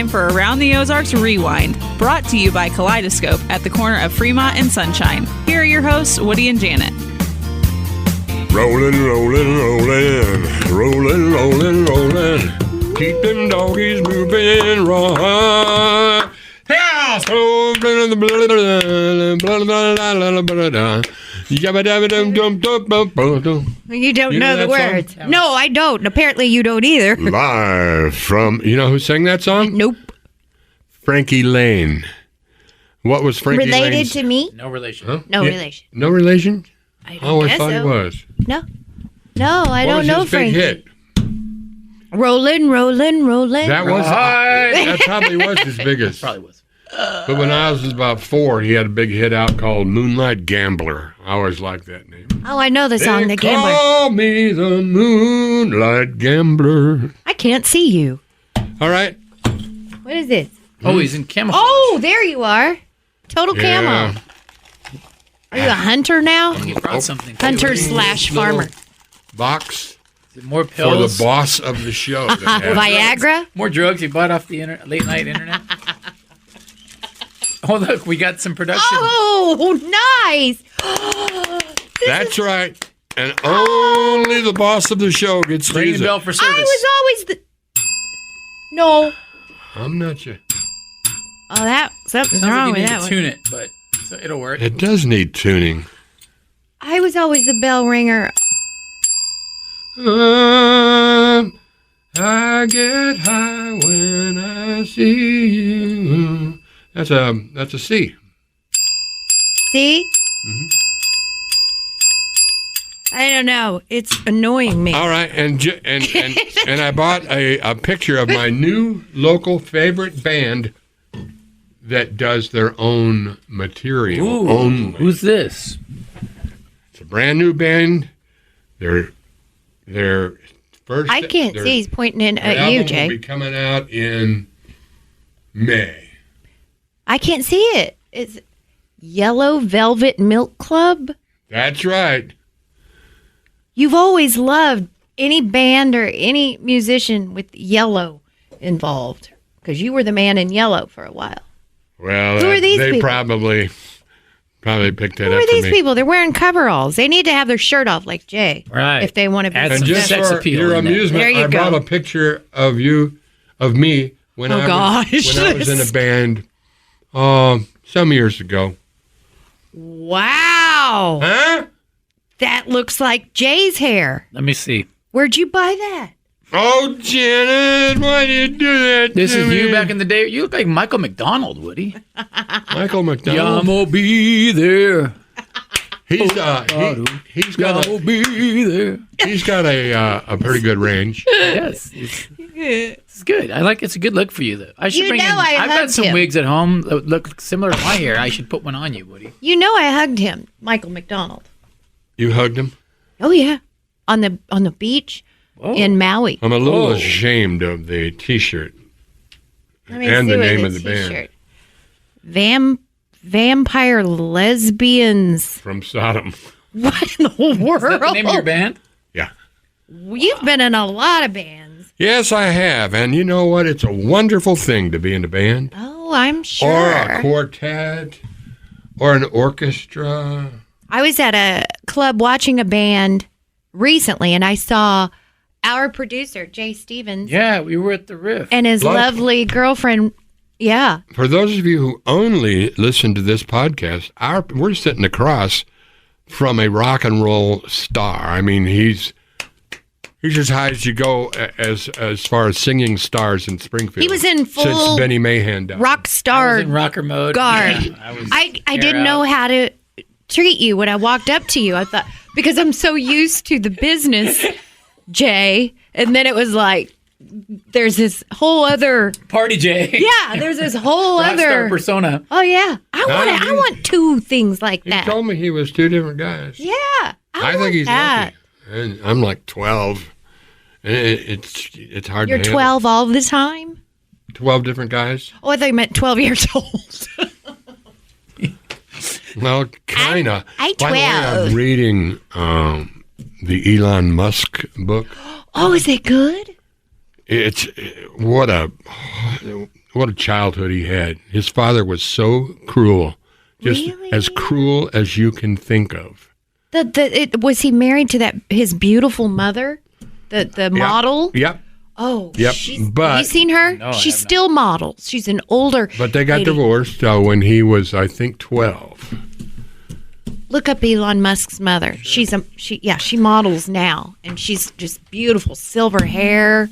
time for Around the Ozarks Rewind, brought to you by Kaleidoscope at the corner of Fremont and Sunshine. Here are your hosts, Woody and Janet. Rolling, rolling, rolling, rolling, rolling, rolling. Keep them doggies moving right. Yeah, so You don't know the words. Song? No, I don't. Apparently, you don't either. Live from, you know who sang that song? Nope. Frankie Lane. What was Frankie Related Lane's? to me? No relation. Huh? No Yeah. relation. No relation? I I always guess thought so. he was. No. No, I What don't was know his Frankie. big hit? Rolling, rolling, rolling. That was that probably was his biggest. Probably was. But when I was about 4, he had a big hit out called Moonlight Gambler. I always liked that name. Oh, I know the song, They The Gambler. call me the Moonlight Gambler. I can't see you. All right. What is this? Oh, he's in camouflage. Oh, there you are. Total Yeah. camo. Are you a hunter now? He brought something. Hunter Is / farmer. Box it more for pills? the boss of the show. that has- Viagra? More drugs he bought off the late night internet? Oh, look, we got some production. Oh, nice. That's right. And only the boss of the show gets to Ring use the it. bell for I service. was always the... No. I'm not you. Oh, something's Sounds like wrong you with need that to one. tune it, but so it'll work. It does need tuning. I was always the bell ringer. I get high when I see you. That's a C. See? I don't know. It's annoying me. All right, and I bought a picture of my new local favorite band that does their own material. Ooh, only. who's this? It's a brand new band. Their first. I can't their- see. He's pointing in their at you, album will Jay. be coming out in May. I can't see it. It's Yellow Velvet Milk Club. That's right. You've always loved any band or any musician with yellow involved because you were the man in yellow for a while. Well, Who are these they people? probably picked that Who up are for these me. people? They're wearing coveralls. They need to have their shirt off like Jay. Right. If they want to be Add And some just sex for appeal your in there. amusement, There you I go. brought a picture of me when Oh, I was in a band some years ago. Wow. Huh? That looks like Jay's hair. Let me see. Where'd you buy that? Oh, Janet, why did you do that This to is you me? back in the day. You look like Michael McDonald, Woody. Michael Yeah, McDonald. I'm gonna be there. He's got I'll be there. he's got a pretty good range. Yes, it's good. I like. It's a good look for you, though. I should You bring know in. I I've got hugged some him. wigs at home that look similar to my hair. I should put one on you, Woody. You know I hugged him, Michael McDonald. You hugged him? Oh yeah, on the beach in Maui. I'm a little Oh. ashamed of the T-shirt Let me and see the what name of his the band t-shirt. Vampire lesbians. from Sodom. What in the world? Is that the name of your band? Yeah. You've been in a lot of bands. Yes, I have. And you know what? It's a wonderful thing to be in a band. Oh, I'm sure. Or a quartet. Or an orchestra. I was at a club watching a band recently, and I saw our producer, Jay Stevens, Yeah, we were at the Riff. and his Like- lovely girlfriend. Yeah. For those of you who only listen to this podcast, we're sitting across from a rock and roll star. I mean, he's as high as you go as far as singing stars in Springfield. He was in since full Benny Mahan died. rock I star was in rocker mode. guard. Yeah, I didn't know how to treat you when I walked up to you. I thought, because I'm so used to the business, Jay, and then it was like, there's this whole other, Party Jay. yeah, there's this whole Rockstar other persona. Oh yeah, I want two things like He that. told me he was two different guys. Yeah, I want think he's that. lucky. And I'm like 12. And it's hard You're to handle. 12 all the time. 12 different guys? Oh, I thought you meant 12 years old. Well, kind of. I'm By the way, 12. I'm reading the Elon Musk book. Oh, is it good? It's what a what a childhood he had. His father was so cruel, just Really? as cruel as you can think of. Was he married to his beautiful mother, the model? Yep. Oh, Yep, have but- you seen her? No, I She have not. still models. She's an older. But they got lady. divorced when he was, I think, 12. Look up Elon Musk's mother. She models now, and she's just beautiful, silver hair,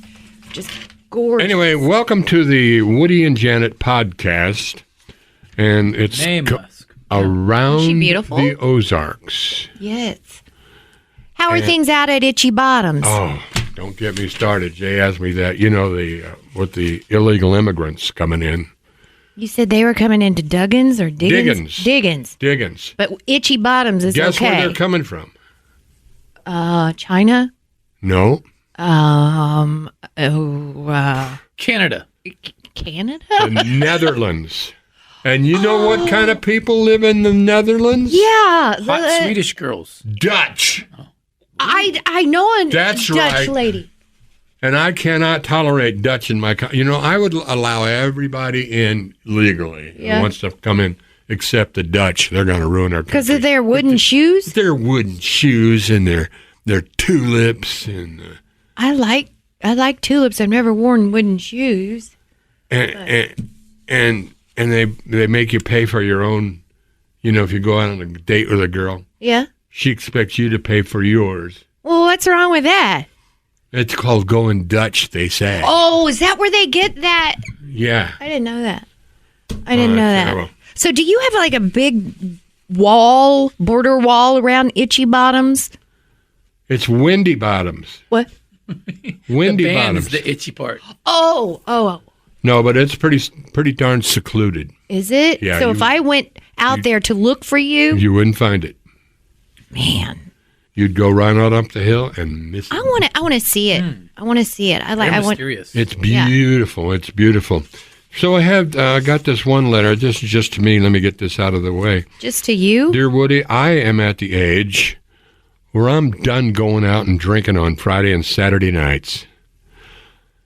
just gorgeous. Anyway, welcome to the Woody and Janet podcast, and it's Name Musk. Around Is she beautiful? the Ozarks. Yes. How are things out at Itchy Bottoms? Oh, don't get me started. Jay asked me that. You know, with the illegal immigrants coming in. You said they were coming into Duggins or Diggins? Diggins. Diggins. But Itchy Bottoms is Guess where okay. they're coming from? China? No. Canada. Canada? The Netherlands. And you know what kind of people live in the Netherlands? Yeah. Hot Swedish girls. Dutch. I know a That's Dutch right. lady. And I cannot tolerate Dutch in my country. You know, I would allow everybody in legally who Yeah. wants to come in, except the Dutch. They're going to ruin our country. Because of their wooden shoes? Their wooden shoes and their tulips and I like tulips. I've never worn wooden shoes. and they make you pay for your own. You know, if you go out on a date with a girl, Yeah. she expects you to pay for yours. Well, what's wrong with that? It's called going Dutch, they say. Oh, is that where they get that? Yeah. I didn't know that. I didn't know that. terrible. So do you have like a big border wall around Itchy Bottoms? It's Windy Bottoms. What? Windy The band's Bottoms. the itchy part. Oh. No, but it's pretty darn secluded. Is it? Yeah, So if I went out there to look for you, You wouldn't find it. man, You'd go right on up the hill and miss it. I want to see it. I want to see it. Very mysterious. It's beautiful. It's beautiful. So I have got this one letter. This is just to me. Let me get this out of the way. Just to you? Dear Woody, I am at the age where I'm done going out and drinking on Friday and Saturday nights.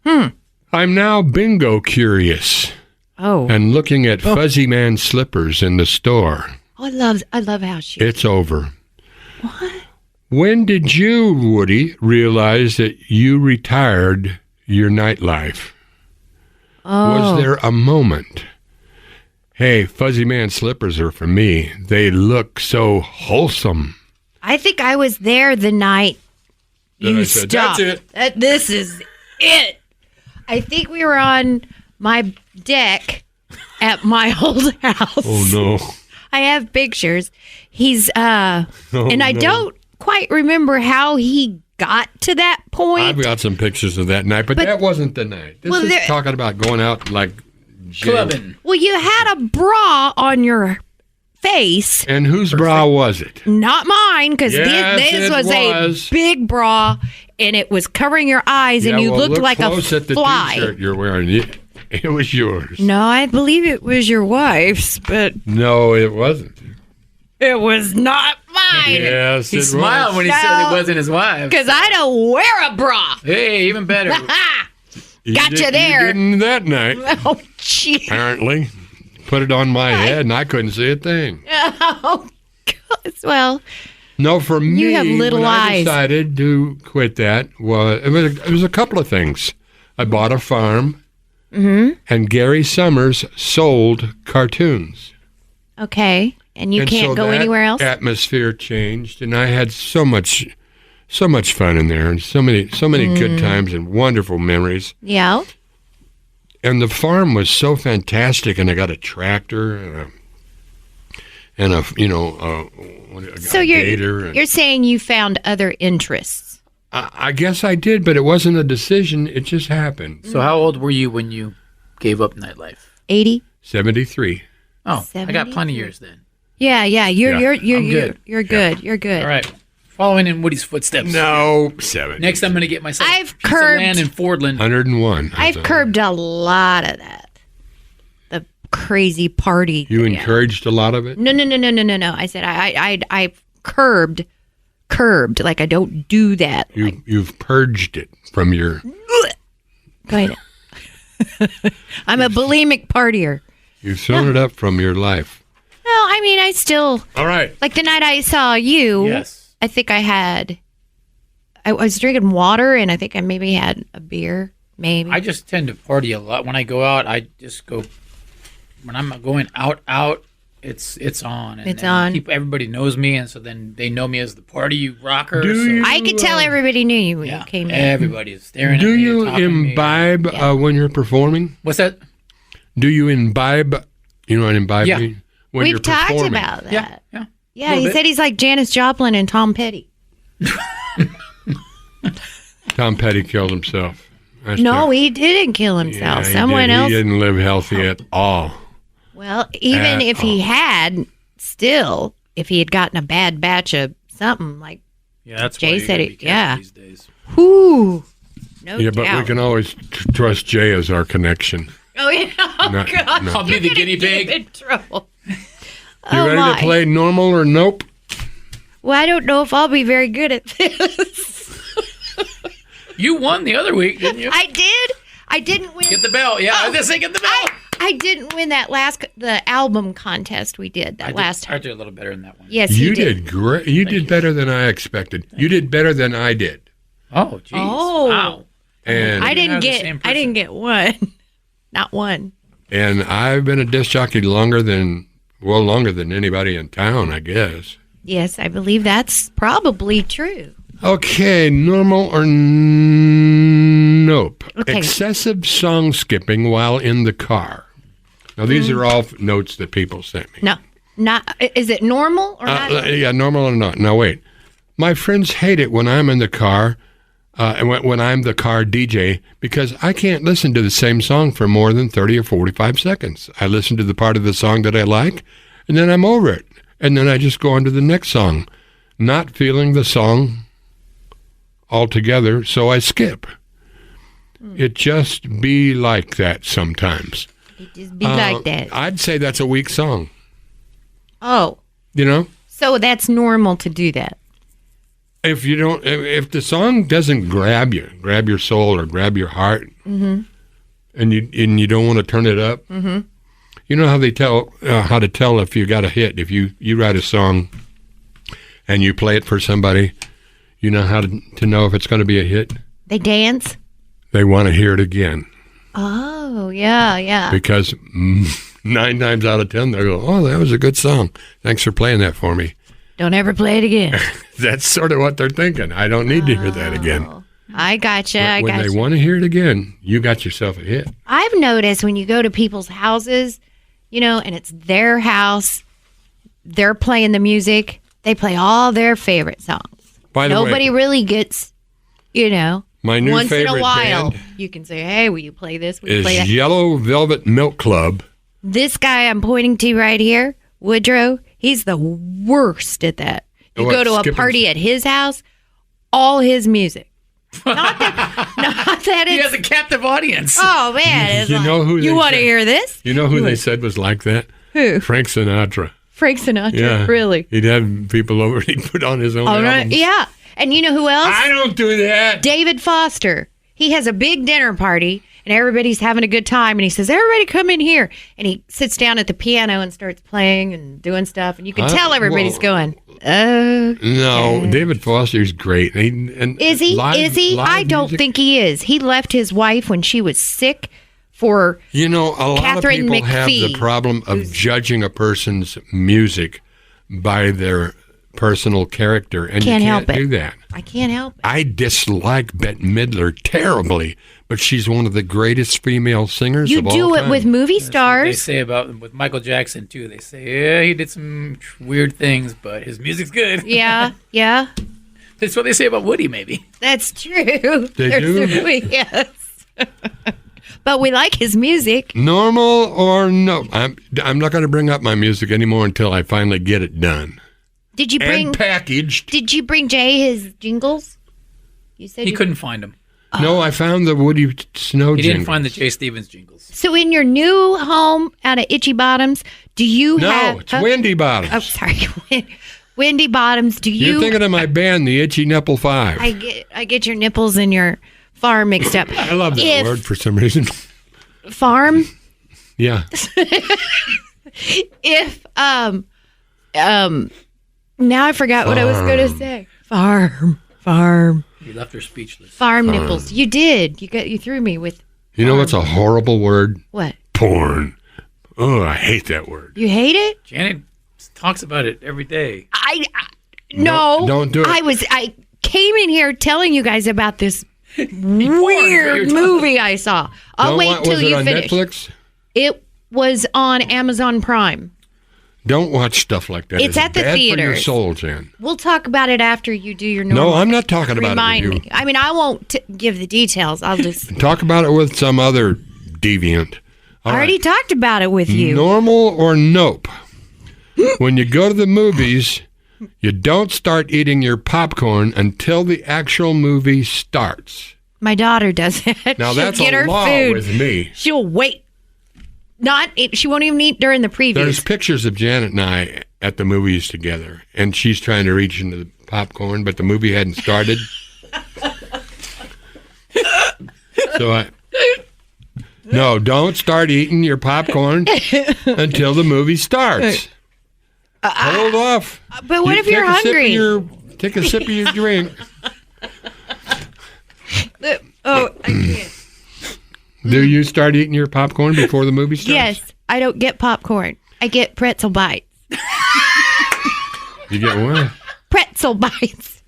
I'm now bingo curious Oh. and looking at Fuzzy Man slippers in the store. I love how she. It's over. What? When did you, Woody, realize that you retired your nightlife? Was there a moment? Hey, Fuzzy Man slippers are for me. They look so wholesome. I think I was there the night Then you I said, stopped. "That's it." This is it. I think we were on my deck at my old house. Oh, no. I have pictures. He's and I no. don't quite remember how he got to that point. I've got some pictures of that night, but that wasn't the night. This Well, is there- talking about going out like Clubbing. Well, you had a bra on your face. And whose bra was it? Not mine, because Yes, this it was was. a big bra, and it was covering your eyes, and Yeah, you well, looked look like a close at the fly. T-shirt you're wearing. It was yours. No, I believe it was your wife's, but No, it wasn't. it was not mine. Yes, He it smiled was. when he said it wasn't his wife. Because I don't wear a bra. Hey, even better. Ha! You Gotcha did- there. You didn't that night, Oh, gee. apparently. Put it on my head, and I couldn't see a thing. Oh, God. Well, No, for me, You have little when I eyes. decided to quit that, it was a couple of things. I bought a farm, and Gary Summers sold cartoons. okay. And you And can't so go that anywhere else? Atmosphere changed, and I had so much fun in there, and so many good times and wonderful memories. Yeah. And the farm was so fantastic, and I got a tractor and a So gator. And you're saying you found other interests. I guess I did, but it wasn't a decision. It just happened. So how old were you when you gave up nightlife? 80? 73. Oh, I got 73. plenty of years then. Yeah. You're Yeah. you're I'm good. You're good. You're good. All right. Following in Woody's footsteps. No, 70. Next, I'm going to get myself I've a piece of curbed- land in Fordland. 101. I've curbed a lot of that. The crazy party. You Yeah. encouraged a lot of it? No. I said I curbed. Like I don't do that. You've purged it from your... Go ahead. I'm a bulimic partier. You've thrown it up from your life. No, I mean, I still, All right. like the night I saw you, Yes. I think I was drinking water and I think I maybe had a beer, maybe. I just tend to party a lot. When I go out, I just go. When I'm going out, it's on. And It's on. Everybody knows me, and so then they know me as the party rocker. Do so you- I could tell everybody knew you when you came in. Everybody's staring Do at me. you talking to me. imbibe when you're performing? What's that? Do you imbibe? You know what imbibe Yeah. means? When you're We've talked performing. about that. Yeah. Yeah, Little he bit. said he's like Janis Joplin and Tom Petty. Tom Petty killed himself. That's No, terrible. he didn't kill Yeah, himself. he Someone did. else. He didn't live healthy at all. Well, even At if he had, still, if he had gotten a bad batch of something, like, Yeah, that's Jay why you said gotta it- be careful yeah. these days. whoo, no Yeah, but doubt. we can always trust Jay as our connection. Oh, yeah. Oh, No, God. no. I'll be the guinea pig. In trouble. You Oh, ready my. to play normal or nope? Well, I don't know if I'll be very good at this. You won the other week, didn't you? I did. I didn't win. Get the bell. Yeah, I was just saying get the bell. I didn't win that the album contest we did I last time. did a little better in that one. Yes, You did great. You did better than I expected. You did better than I did. Oh, jeez. Oh. Wow. And I didn't have the get. same I didn't person. get one. Not one. and I've been a disc jockey longer than anybody in town, I guess. Yes, I believe that's probably true. Okay, normal or nope. Okay. Excessive song skipping while in the car. Now, these are all notes that people sent me. No, not. Is it normal or not? Yeah, normal or not. Now, wait. My friends hate it when I'm in the car, and when I'm the car DJ, because I can't listen to the same song for more than 30 or 45 seconds. I listen to the part of the song that I like, and then I'm over it. And then I just go on to the next song, not feeling the song altogether, so I skip. It just be like that sometimes. It just be like that. I'd say that's a weak song, Oh, you know? so that's normal to do that. If you don't, if the song doesn't grab your soul or grab your heart, and you don't want to turn it up, you know how they tell how to tell if you got a hit. If you write a song and you play it for somebody, you know how to know if it's going to be a hit. They dance. They want to hear it again Oh, yeah, yeah. because 9 times out of 10 they go, "Oh, that was a good song. Thanks for playing that for me." Don't ever play it again. That's sort of what they're thinking. I don't need to hear that again. I gotcha. But I when gotcha. they want to hear it again, you got yourself a hit. I've noticed when you go to people's houses, and it's their house, they're playing the music. They play all their favorite songs. By the Nobody way, really gets, my new once in favorite a while, band you can say, "Hey, will you play this? Will you play is that?" Yellow Velvet Milk Club. This guy I'm pointing to right here, Woodrow, he's the worst at that. You What, go to a skipping- party at his house, all his music. Not that He it's. has a captive audience. Oh man, it's You like, know who you they want to said- hear this? You know who they said was like that? Who? Frank Sinatra. Frank Sinatra. Yeah, Really? He'd have people over. He'd put on his own All right. albums. Yeah. And you know who else? I don't do that. David Foster. He has a big dinner party and everybody's having a good time and he says, "Everybody come in here." And he sits down at the piano and starts playing and doing stuff and you can tell everybody's going, "Oh." No, David Foster's great. Is he? Is he? I don't think he is. He left his wife when she was sick for You know, a lot Catherine of people have the McPhee, problem of judging a person's music by their personal character, and Can't you help can't it. do that. I can't help it. I dislike Bette Midler terribly, but she's one of the greatest female singers You of all do it time. with movie They stars. say about with Michael Jackson too. They say, yeah, he did some weird things, but his music's good. Yeah, yeah. That's what they say about Woody, maybe. That's true. They do? Yes. But we like his music. Normal or no? I'm not going to bring up my music anymore until I finally get it done Did you bring and packaged. Did you bring Jay his jingles? You said He you- couldn't find them. No, I found the Woody Snow He jingle. didn't find the Jay Stevens jingles. So in your new home out of Itchy Bottoms, do you have No, it's Wendy Bottoms. Oh, sorry. Wendy Bottoms, do you You're thinking of my band, the Itchy Nipple Five. I get your nipples and your farm mixed up. I love that If- word for some reason. farm. Yeah. If now I forgot what I was going to say. Farm. You left her speechless. Farm nipples. You did. You threw me with. You know what's a horrible word? What? Porn. Oh, I hate that word. You hate it? Janet talks about it every day. No. Don't do it. I came in here telling you guys about this Porn, is what weird you're talking movie I saw. I'll wait till was it you on finish. Netflix? It was on Amazon Prime. Don't watch stuff like that. It's at the bad theaters. for your soul, Jan. We'll talk about it after you do your normal. No, I'm not talking about Remind it with you. me. I mean, I won't give the details. I'll just. Talk about it with some other deviant. I already talked about it with you. Normal or nope? When you go to the movies, you don't start eating your popcorn until the actual movie starts. My daughter does that. Now, She'll that's get a her law food. with me. She'll wait. She won't even eat during the previews. There's pictures of Janet and I at the movies together, and she's trying to reach into the popcorn, but the movie hadn't started. No, don't start eating your popcorn until the movie starts. Hold off. But what if you're hungry? Take a sip of your drink. Oh, I can't. Do you start eating your popcorn before the movie starts? Yes, I don't get popcorn. I get pretzel bites. You get what? Pretzel bites.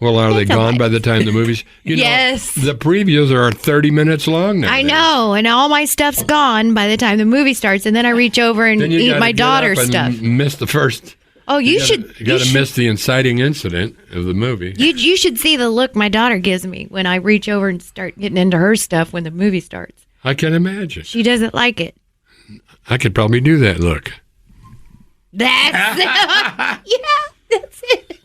Well, are they Pretzel gone bites. by the time the movie's... Yes. The previews are 30 minutes long now. I know, and all my stuff's gone by the time the movie starts, and then I reach over and Then you eat gotta my get up daughter's and stuff. Miss the first... Oh, you gotta- should. You got to miss the inciting incident of the movie. You should see the look my daughter gives me when I reach over and start getting into her stuff when the movie starts. I can imagine. She doesn't like it. I could probably do that look. That's that's it.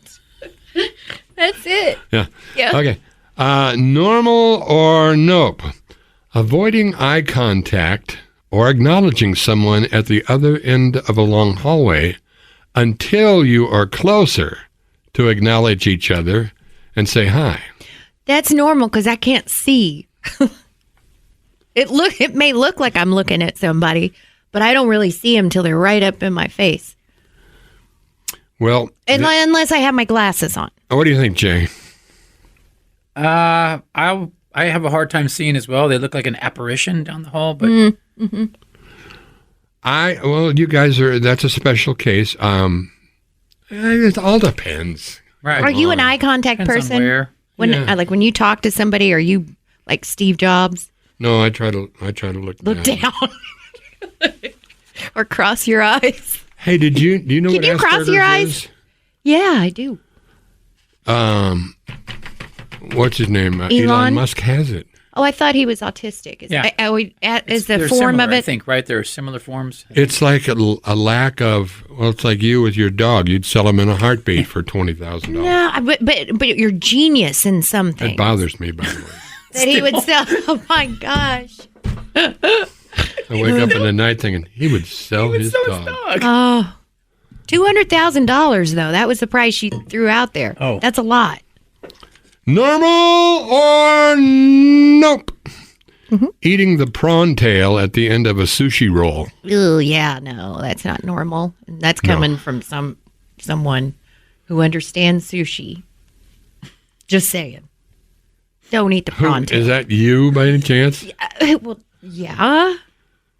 That's it. Yeah. Yeah. Okay. Normal or nope? Avoiding eye contact or acknowledging someone at the other end of a long hallway until you are closer to acknowledge each other and say hi. That's normal because I can't see. It may look like I'm looking at somebody, but I don't really see them till they're right up in my face. Well, Unless I have my glasses on. what do you think, Jay? I have a hard time seeing as well. They look like an apparition down the hall, but Well, you guys that's a special case. It all depends. right. Are you an eye contact Depends on person? where. When you talk to somebody, are you like Steve Jobs? No, I try to look Down. Or cross your eyes. Hey, do you know Can what you cross your Asperger's eyes? Yeah, I do. is? What's his name? Elon Elon? Musk has it. Oh, I thought he was autistic. Is the They're form similar, of it? I think, right? There are similar forms. It's like a lack of. Well, it's like you with your dog. You'd sell him in a heartbeat for $20,000. No, but you're genius in something. It bothers me, by the way. That he would sell. Oh my gosh. I wake up in the night thinking he would sell his dog. Oh, $200,000 though. That was the price you threw out there. Oh. That's a lot. Normal or nope? Eating the prawn tail at the end of a sushi roll. Oh yeah, no, that's not normal. That's coming from someone who understands sushi. Just saying. Don't eat the prawn tail. Is that you by any chance? Well, yeah,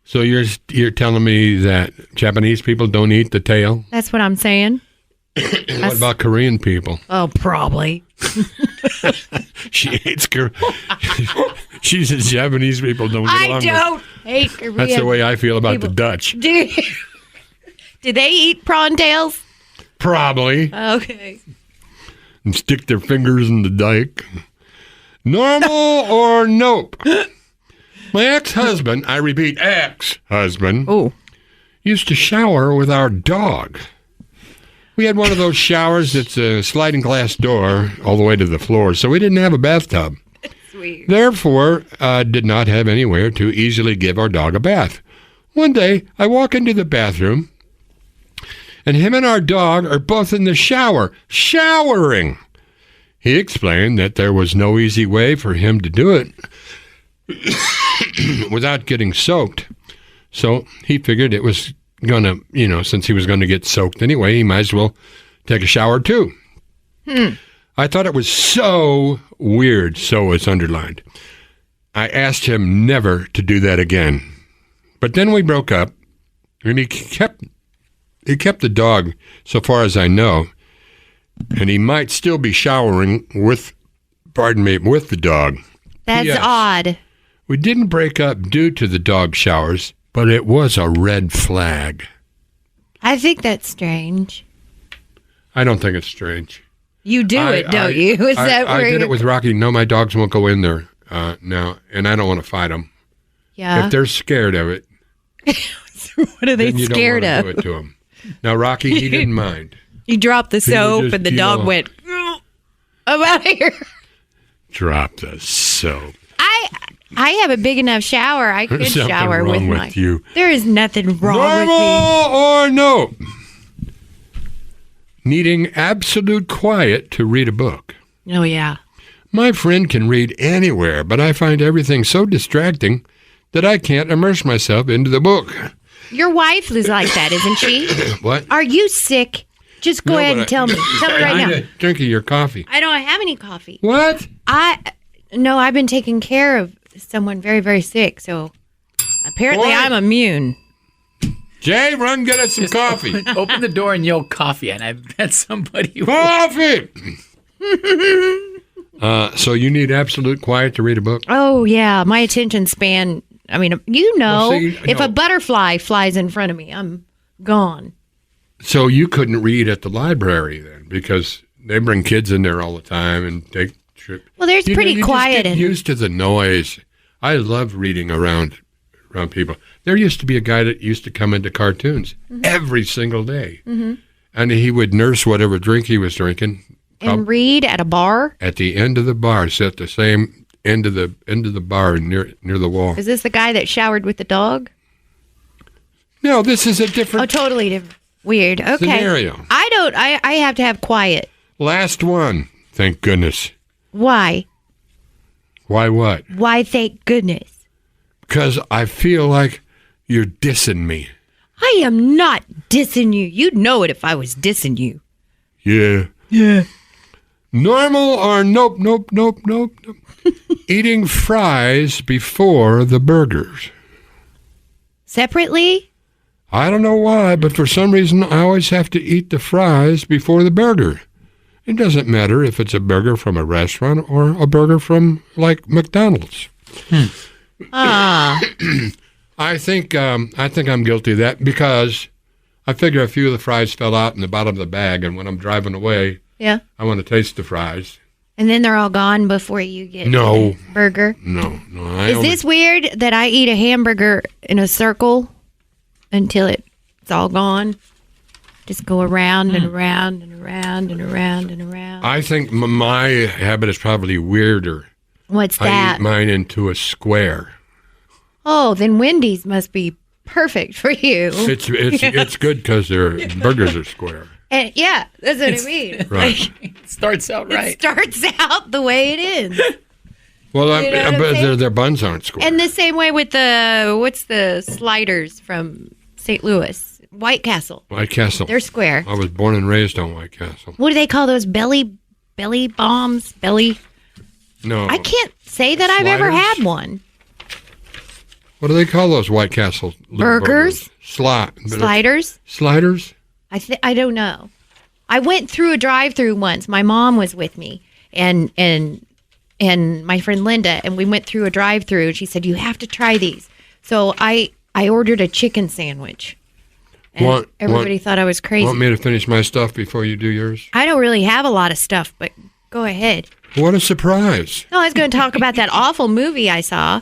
So you're telling me that Japanese people don't eat the tail? that's what I'm saying. What about Korean people? Oh, probably. She hates Korean. She says Japanese people don't get I along don't hate Korean. That's the way I feel about people. the Dutch. Do they eat prawn tails? Probably. Okay. And stick their fingers in the dike. Normal or nope? My ex-husband, I repeat, ex-husband, used to shower with our dog. We had one of those showers that's a sliding glass door all the way to the floor, so we didn't have a bathtub. Sweet. Therefore, did not have anywhere to easily give our dog a bath. One day, I walk into the bathroom, and him and our dog are both in the shower, showering. He explained that there was no easy way for him to do it, without getting soaked. So he figured it was going to, since he was going to get soaked anyway, he might as well take a shower too. I thought it was so weird, so it's underlined. I asked him never to do that again. But then we broke up, and he kept the dog, so far as I know, and he might still be showering with the dog. That's P.S. odd. We didn't break up due to the dog showers, but it was a red flag. I think that's strange. I don't think it's strange. You do it, don't you? Is that I where did it with Rocky. No, my dogs won't go in there now, and I don't want to fight them. Yeah. If they're scared of it, What are they then you scared don't of? want to do it to them. Now, Rocky, he didn't mind. You dropped the soap just, and the dog went, I'm out of here. Drop the soap. I have a big enough shower. I could There's something shower wrong with with you. There is nothing wrong Normal with me. or no? Needing absolute quiet to read a book. Oh, yeah. My friend can read anywhere, but I find everything so distracting that I can't immerse myself into the book. Your wife is like that, isn't she? What? Are you sick? Just go ahead and tell me. Tell me right now. Drinking your coffee. I don't have any coffee. What? No, I've been taking care of someone very, very sick, so apparently What? I'm immune. Jay, run get us some coffee. Open the door and yell coffee, and I bet somebody will. Coffee! So you need absolute quiet to read a book? Oh, yeah. My attention span, I mean, Well, see, if no. a butterfly flies in front of me, I'm gone. So you couldn't read at the library then, because they bring kids in there all the time and take trips. Well, there's pretty quiet Just get in used to the noise. I love reading around people. There used to be a guy that used to come into cartoons every single day, and he would nurse whatever drink he was drinking. and read at a bar. At the end of the bar, sit the same end of the bar near the wall. Is this the guy that showered with the dog? No, this is a different Oh, totally different. Weird. Okay. scenario. I have to have quiet. Last one. Thank goodness. Why? Why what? Why, thank goodness. Because I feel like you're dissing me. I am not dissing you. You'd know it if I was dissing you. Yeah. Yeah. Normal or nope. Eating fries before the burgers. Separately? I don't know why, but for some reason I always have to eat the fries before the burger. It doesn't matter if it's a burger from a restaurant or a burger from, like, McDonald's. Ah. I think I'm guilty of that because I figure a few of the fries fell out in the bottom of the bag, and when I'm driving away, Yeah. I want to taste the fries. And then they're all gone before you get No. the burger. No. Is this weird that I eat a hamburger in a circle until it's all gone? Just go around and around and around and around and around. I think my habit is probably weirder. What's I that? eat mine into a square. Oh, then Wendy's must be perfect for you. It's good because their burgers are square. And yeah, that's what I mean. Right. It starts out right. It starts out the way it ends. Well, You know what I'm but saying? their buns aren't square. And the same way with what's the sliders from St. Louis? White Castle. White Castle. They're square. I was born and raised on White Castle. What do they call those belly bombs? No. I can't say that I've ever Sliders? had one. What do they call those White Castle little Burgers? Sliders? Sliders? I don't know. I went through a drive-through once. My mom was with me, and my friend Linda, and we went through a drive-through. And she said, "You have to try these." So I ordered a chicken sandwich. And everybody thought I was crazy. Want me to finish my stuff before you do yours? I don't really have a lot of stuff, but go ahead. What a surprise. No, I was going to talk about that awful movie I saw.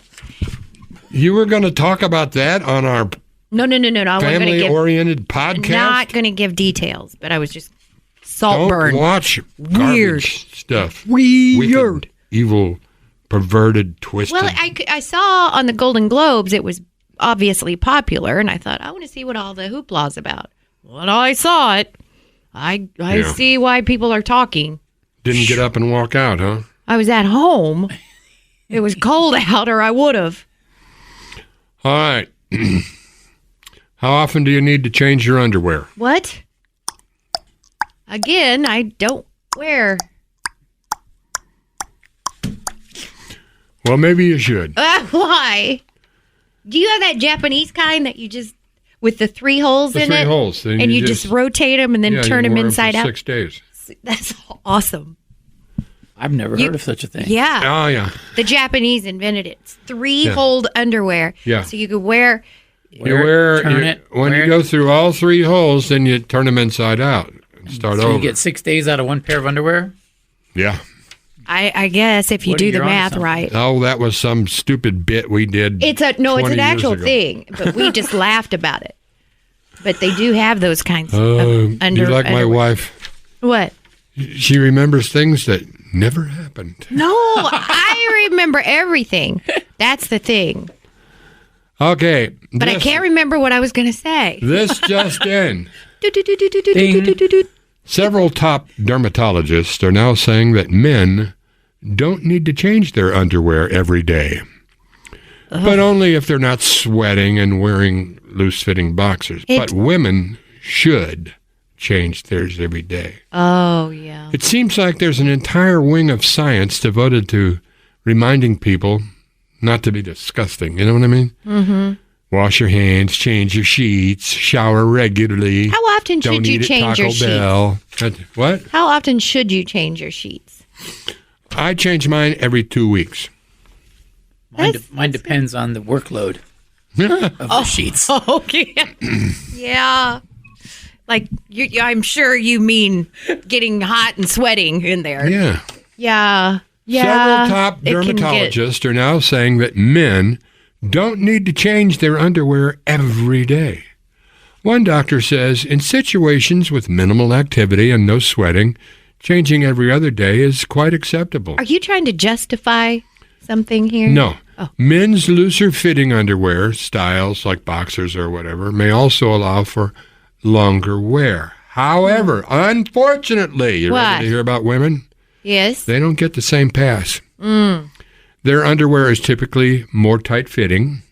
You were going to talk about that on our No. I wasn't going to give. family-oriented podcast? Not going to give details, but I was just Don't saltburn. watch Weird. garbage stuff. Weird. Wicked, evil, perverted, twisted. Well, I saw on the Golden Globes it was obviously popular, and I thought, I want to see what all the hoopla's about. When I saw it, I Yeah. see why people are talking. Didn't get up and walk out, huh? I was at home. It was cold out, or I would have. All right. How often do you need to change your underwear? What? Again, I don't wear. Well, maybe you should. Why? Do you have that Japanese kind that you just with the 3 holes in it? 3 holes. And you just rotate them and then turn them inside out? 6 days. That's awesome. I've never heard of such a thing. Yeah. Oh, yeah. The Japanese invented it. It's 3-holed underwear. Yeah. So you could wear. When you go through all 3 holes, then you turn them inside out and start over. You get 6 days out of one pair of underwear? Yeah. I guess if you do the math right. Oh, that was some stupid bit we did. It's an actual thing, but we just laughed about it. But they do have those kinds of underwear. You like my wife? What? She remembers things that never happened. No, I remember everything. That's the thing. Okay. But I can't remember what I was going to say. This just in. Several top dermatologists are now saying that men don't need to change their underwear every day. But only if they're not sweating and wearing loose-fitting boxers. But women should change theirs every day. Oh, yeah. It seems like there's an entire wing of science devoted to reminding people not to be disgusting. You know what I mean? Mm-hmm. Wash your hands, change your sheets, shower regularly. How often should you change your sheets? What? How often should you change your sheets? I change mine every 2 weeks. Mine depends on the workload of the sheets. Okay. Yeah. Like, I'm sure you mean getting hot and sweating in there. Yeah. Yeah. Several top dermatologists are now saying that men don't need to change their underwear every day. One doctor says in situations with minimal activity and no sweating, changing every other day is quite acceptable. Are you trying to justify something here? No. Oh. Men's looser fitting underwear, styles like boxers or whatever, may also allow for longer wear. However, unfortunately, you ready to hear about women? Yes. They don't get the same pass. Their underwear is typically more tight-fitting,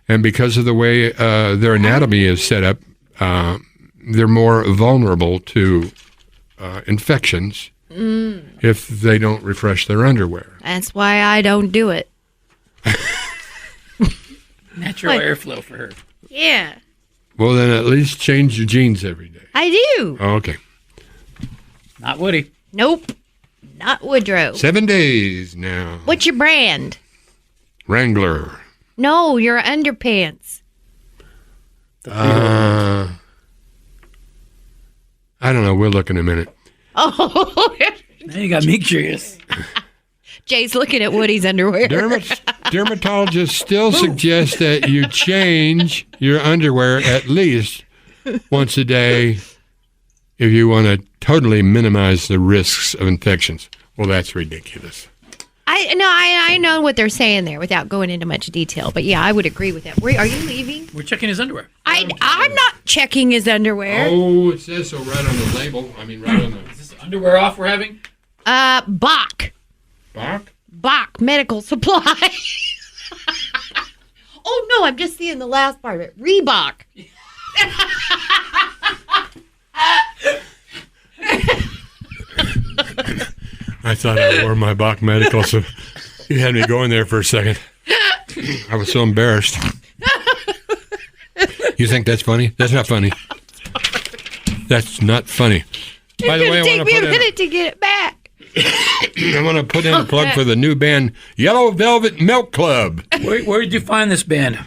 and because of the way their anatomy is set up, they're more vulnerable to infections if they don't refresh their underwear. That's why I don't do it. Natural airflow for her. Yeah. Well, then at least change your jeans every day. I do. Oh, okay. Not Woody. Nope. Not Woodrow. 7 days now. What's your brand? Wrangler. No, your underpants. I don't know. We'll look in a minute. Oh. Now you got me curious. Jay's looking at Woody's underwear. Dermatologists still suggest that you change your underwear at least once a day if you want to totally minimize the risks of infections. Well, that's ridiculous. I know what they're saying there without going into much detail, but yeah, I would agree with that. Are you leaving? We're checking his underwear. I'm not checking his underwear. Oh, it says so right on the label. I mean, right on the... Is this underwear off we're having? Bach. Bach? Bach Medical Supply. Oh, no, I'm just seeing the last part of it. Reebok. I thought I wore my Bach Medical, so you had me going there for a second. I was so embarrassed. You think that's funny? That's not funny. That's not funny. By the way, It's going to take me a minute to get it back. I want to put in a plug for the new band, Yellow Velvet Milk Club. Where did you find this band?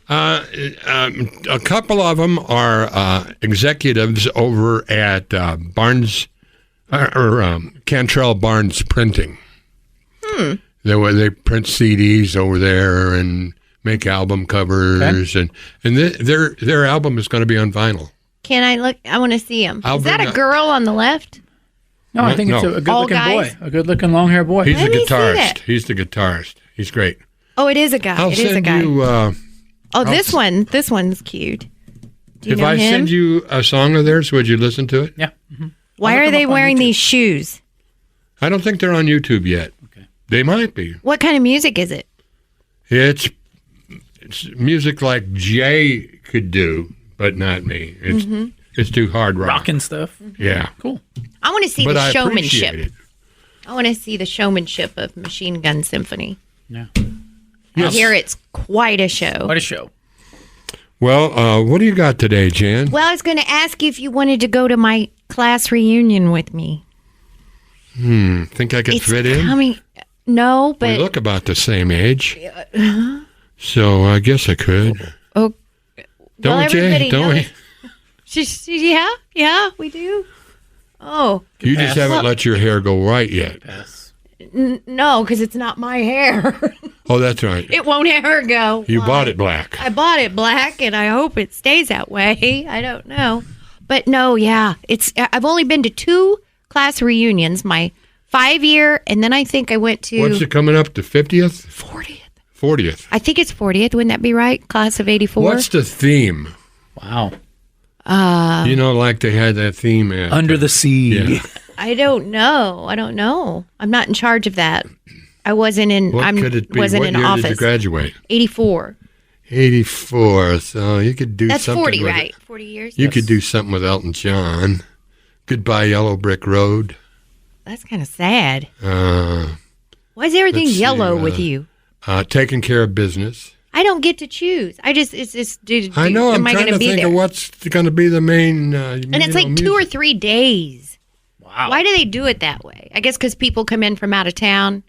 A couple of them are executives over at Cantrell Barnes Printing. They print CDs over there and make album covers, and their album is going to be on vinyl. Can I look? I want to see him. Is that a girl on the left? No, I think it's a good-looking boy. A good-looking long-haired boy. He's the Let me see guitarist. that. He's the guitarist. He's great. Oh, it is a guy. I'll It is a send guy. you. This one. This one's cute. Do you If know I him? send you a song of theirs, would you listen to it? Yeah. Mm-hmm. Why are they wearing these shoes? I don't think they're on YouTube yet. Okay. They might be. What kind of music is it? It's music like Jay could do, but not me. It's too hard rock. Rockin' stuff. Yeah. Cool. I want to see But the I showmanship. appreciate it. I want to see the showmanship of Machine Gun Symphony. Yeah. I hear it's quite a show. What a show. Well, what do you got today, Jan? Well, I was going to ask you if you wanted to go to my class reunion with me. Think I could It's fit in? coming. No, We but look about the same age. So I guess I could. oh, Don't we, Jay? everybody Don't knows. Yeah, we do. Oh, we? You just Pass. haven't let your hair go white yet. Pass. no, because it's not my hair. Oh, that's right. It won't ever go. You bought it black. I bought it black, and I hope it stays that way. I don't know, but no, yeah, it's. I've only been to 2 class reunions. My 5-year, and then I think I went to What's it coming up to 50th? 40th. 40th. I think it's 40th. Wouldn't that be right? Class of '84. What's the theme? Wow. Like they had that theme at Under the sea. Yeah. I don't know. I'm not in charge of that. I wasn't in. What I could it be? wasn't What in year office. did you graduate? 84. 84. So you could do That's something 40, with right? it. 40 years. You could do something with Elton John. Goodbye Yellow Brick Road. That's kind of sad. Uh, Why is everything let's see, yellow with you? Taking Care of Business. I don't get to choose. It's just. I know. I'm am I trying going to be think there? of what's going to be the main. And it's like 2 or 3 days. Wow. Why do they do it that way? I guess because people come in from out of town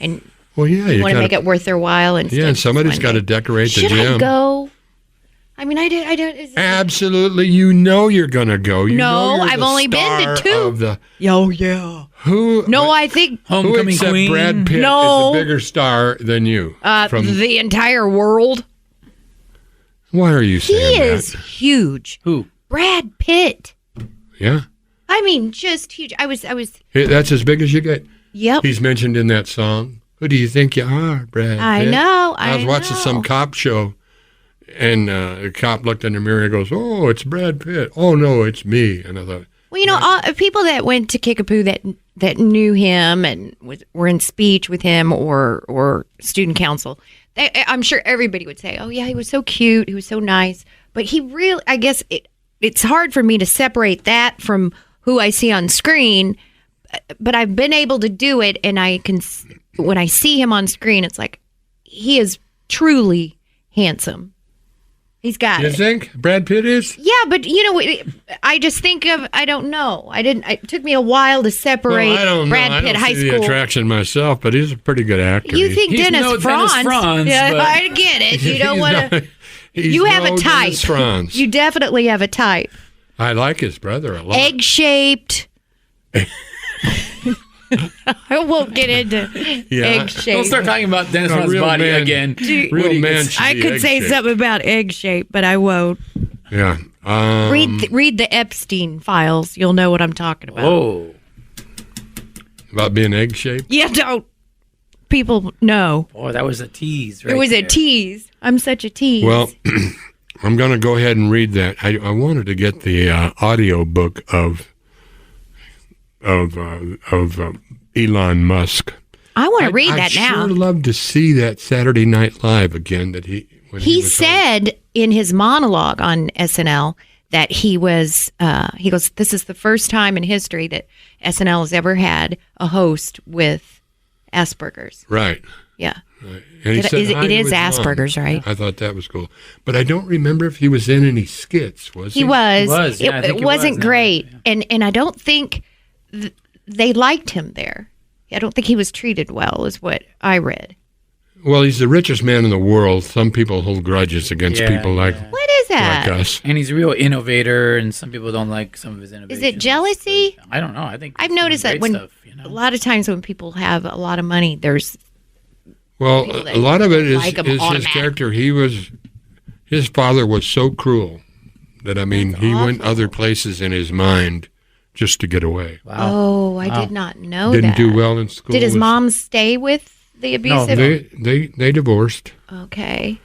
and Well, yeah, you want to gotta, make it worth their while. And yeah, and somebody's got to decorate the Should gym. I go? I mean, I don't. Is it, Absolutely, you know you're going to go. You No, know you're I've the only been to star 2. Of the, oh yeah. who? No, I think Who Homecoming except Queen. Brad Pitt No. is a bigger star than you? From the entire world. why are you He saying is that? huge. Who? Brad Pitt. Yeah, I mean, just huge. I was. that's as big as you get. Yep. He's mentioned in that song. Who do you think you are, Brad? I Pitt? know. I was watching know. some cop show, and the cop looked in the mirror and goes, "Oh, it's Brad Pitt." "Oh no, it's me." And I thought, Well, you know, all, people that went to Kickapoo that knew him and were in speech with him or student council, I'm sure everybody would say, "Oh yeah, he was so cute. He was so nice." But he really, I guess it's hard for me to separate that from who I see on screen. But I've been able to do it, and I can. When I see him on screen, it's like he is truly handsome. He's got "You it. think Brad Pitt is?" Yeah, but you know, I just think of. I don't know. It took me a while to separate Well, I don't Brad know. Pitt I don't high see school. the attraction myself, but he's a pretty good actor. You think He's Dennis no Franz? Dennis Franz, Yeah, but- I get it. You don't He's want to. no- he's You have no a type. Dennis Franz. You definitely have a type. I like his brother a lot. Egg shaped. I won't get into Yeah. egg Don't shaped. start talking about Dennis A Franz's real body man. again. Real Woody man. gets- should I be could say egg-shaped. something about egg shaped, but I won't. Yeah. Read the Epstein files. You'll know what I'm talking about. Oh. About being egg shaped. Yeah, don't. People know. Boy, that was a tease, right? It was a there. tease. I'm such a tease. Well, I'm going to go ahead and read that. I wanted to get the audio book of Elon Musk. I want to read that I'd now. sure love to see that Saturday Night Live again. That when He was on. said in his monologue on SNL that he goes, this is the first time in history that SNL has ever had a host with Asperger's. Right. Yeah. Right. And he It- said it hi to is his mom. Asperger's, right? I thought that was cool. But I don't remember if he was in any skits, was he? He was. was, yeah, I think it he wasn't was, great. yeah. And I don't think they liked him there. I don't think he was treated well, is what I read. Well, he's the richest man in the world. Some people hold grudges against Yeah, people like What is that? us. And he's a real innovator, and some people don't like some of his innovations. Is it jealousy? But I don't know. I think I've he's doing noticed that great when stuff, you know? a lot of times when people have a lot of money, there's Well, people that a lot of it is, like him is his automatic. character. His father was so cruel that, I mean, he went other places in his mind just to get away. Wow. Oh, I did not know Didn't that. do well in school. Did his Was- mom stay with the abusive? They divorced. Okay.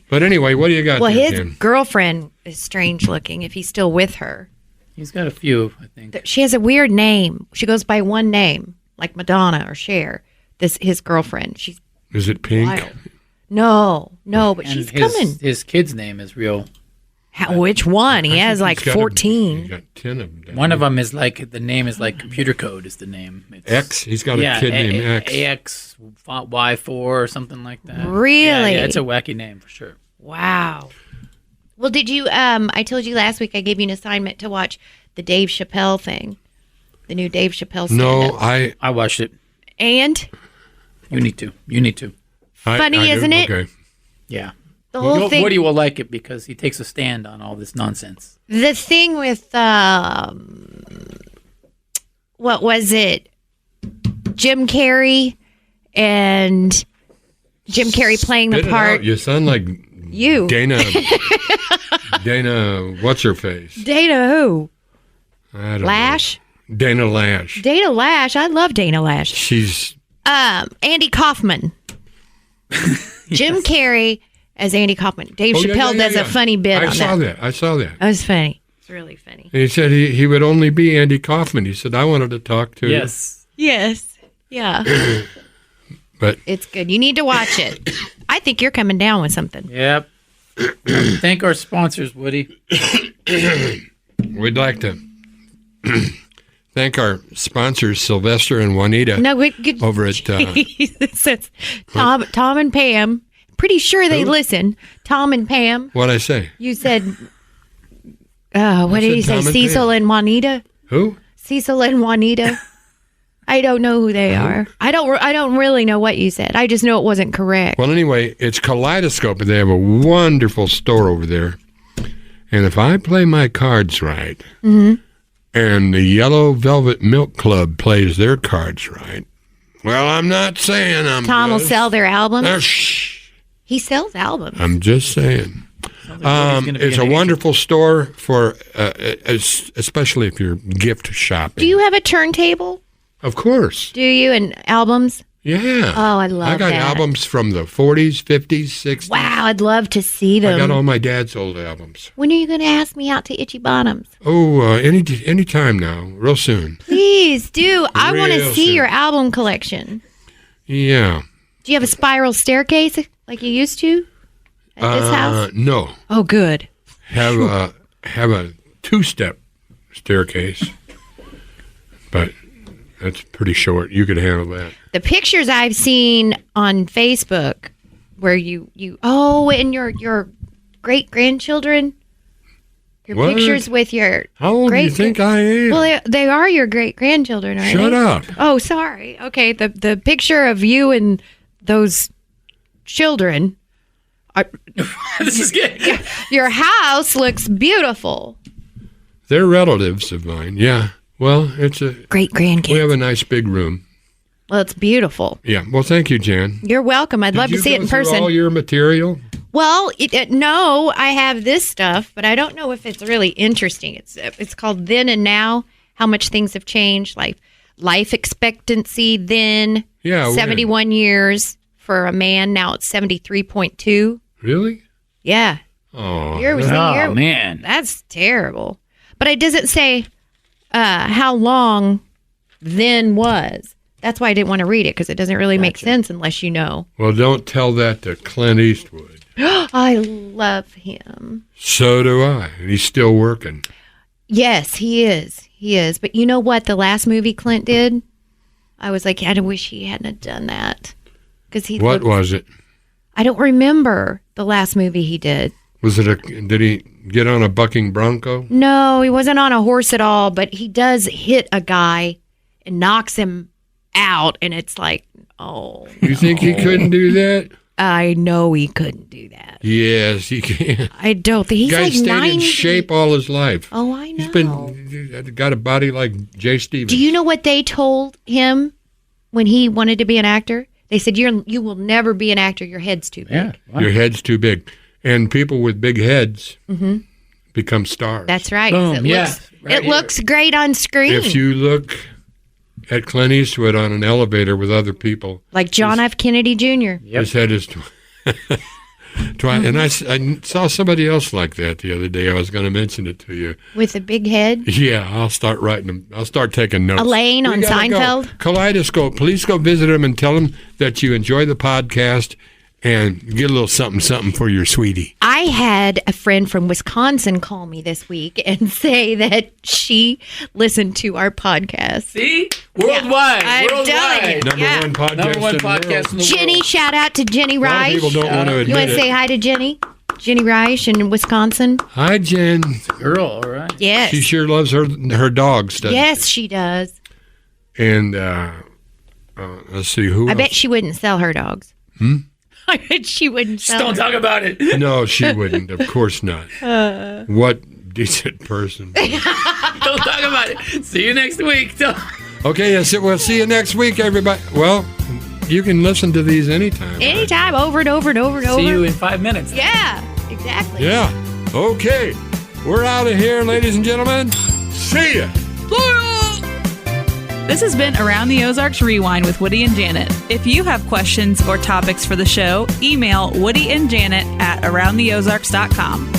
But anyway, what do you got Well, there, his Tim? girlfriend is strange looking if he's still with her. He's got a few, I think. She has a weird name. She goes by one name, like Madonna or Cher. his girlfriend. She's Is it pink? wild. No, but And she's coming. His kid's name is real. Which one? He has like He's 14. got 10 of them. One of them is like, the name is like computer code is the name. It's, X? He's got a kid named X. AXY4 or something like that. Really? Yeah, it's a wacky name for sure. Wow. Well, did you? I told you last week I gave you an assignment to watch the Dave Chappelle thing, the new Dave Chappelle stand-up. No, I watched it. And You need to. Funny, do? isn't it? Okay. Yeah. the whole thing. Woody will like it because he takes a stand on all this nonsense. The thing with what was it? Jim Carrey and Jim Carrey playing the Spit it part. out. You sound like You. Dana, what's her face? Dana who? I don't Lash? know. Dana Lash. Dana Lash. I love Dana Lash. She's Andy Kaufman. Jim Carrey as Andy Kaufman. Dave Chappelle does a funny bit on that. I saw that. That was funny. It's really funny. And he said he would only be Andy Kaufman. He said, I wanted to talk to Yes. Yes. Yeah. But It's good. You need to watch it. I think you're coming down with something. Yep. Thank our sponsors, Woody. we'd like to thank our sponsors, Sylvester and Juanita, No, good. over at Jesus. Tom and Pam. Pretty sure they Who? listen. Tom and Pam. what'd I say? You said, what did you said say? Tom and Cecil Pam. and Juanita? Who? Cecil and Juanita. I don't know who they are. I don't really know what you said. I just know it wasn't correct. Well, anyway, it's Kaleidoscope, and they have a wonderful store over there. And if I play my cards right, and the Yellow Velvet Milk Club plays their cards right, well, I'm not saying I'm Tom will just- sell their albums. Shh. He sells albums. I'm just saying. Woody's gonna be It's an a agent. wonderful store for, especially if you're gift shopping. Do you have a turntable? Of course. Do you? And albums? Yeah. Oh, I love I got that. albums from the 40s, 50s, 60s. Wow, I'd love to see I got them. all my dad's old albums. When are you going to ask me out to Itchy Bottoms? Oh, any time now, real soon. Please do. I want to Real see soon. your album collection. Yeah. Do you have a spiral staircase like you used to at this house? No. Oh, good. Have a two-step staircase, but that's pretty short. You could handle that. The pictures I've seen on Facebook where you and your great grandchildren, your What? pictures with your How old do you think I am? well, they are your great grandchildren, aren't Shut they? up. Oh, sorry. Okay, the picture of you and those children. This is good. Your house looks beautiful. They're relatives of mine. Yeah. Well, Great grandkids. we have a nice big room. Well, it's beautiful. Yeah. Well, thank you, Jan. You're welcome. I'd love Did to see you it in go through person. all your material? Well, no, I have this stuff, but I don't know if it's really interesting. It's called Then and Now, how much things have changed, like life expectancy then, Yeah. when? 71 years for a man. Now it's 73.2. Really? Yeah. Oh. Oh, man. That's terrible. But it doesn't say how long then was. That's why I didn't want to read it, because it doesn't really make sense unless you know. Well, don't tell that to Clint Eastwood. I love him. So do I. And he's still working. Yes, he is. He is. But you know what? The last movie Clint did, I was like, I wish he hadn't done that. Because he. What was it? I don't remember the last movie he did. Was it did he get on a bucking bronco? No, he wasn't on a horse at all. But he does hit a guy and knocks him out, and it's like, oh. You think he couldn't do that? I know he couldn't do that. Yes, he can. I don't think he's Guy like stayed 90. in shape all his life. Oh, I know. He's been got a body like Jay Stevens. Do you know what they told him when he wanted to be an actor? They said, you will never be an actor. Your head's too big. Yeah. Wow. Your head's too big, and people with big heads become stars. That's right. Boom. It Yeah. looks, Right it here. looks great on screen. If you look at Clint Eastwood on an elevator with other people, like John F. Kennedy Jr. Yep. his head is And I saw somebody else like that the other day. I was going to mention it to you. With a big head? Yeah, I'll start writing them. I'll start taking notes. Elaine on Seinfeld? Go. Kaleidoscope. Please go visit them and tell them that you enjoy the podcast and get a little something for your sweetie. I had a friend from Wisconsin call me this week and say that she listened to our podcast. See? Worldwide. I'm telling you. Number one podcast in the Jenny, world. shout out to Jenny A lot of Reich. people don't want to admit You want to say hi to Jenny? Jenny Reich in Wisconsin. Hi, Jen. Girl, all right. Yes. She sure loves her dogs, doesn't Yes, she does. And let's see who. I bet she wouldn't sell her dogs. I bet she wouldn't Just sell don't talk about it. No, she wouldn't. Of course not. What decent person. Don't talk about it. See you next week. Okay, yes, we'll see you next week, everybody. Well, you can listen to these anytime. right? Anytime, over and over and over and over. See you in 5 minutes. Yeah, exactly. Yeah. Okay. We're out of here, ladies and gentlemen. See ya. This has been Around the Ozarks Rewind with Woody and Janet. If you have questions or topics for the show, email Woody and Janet at aroundtheozarks.com.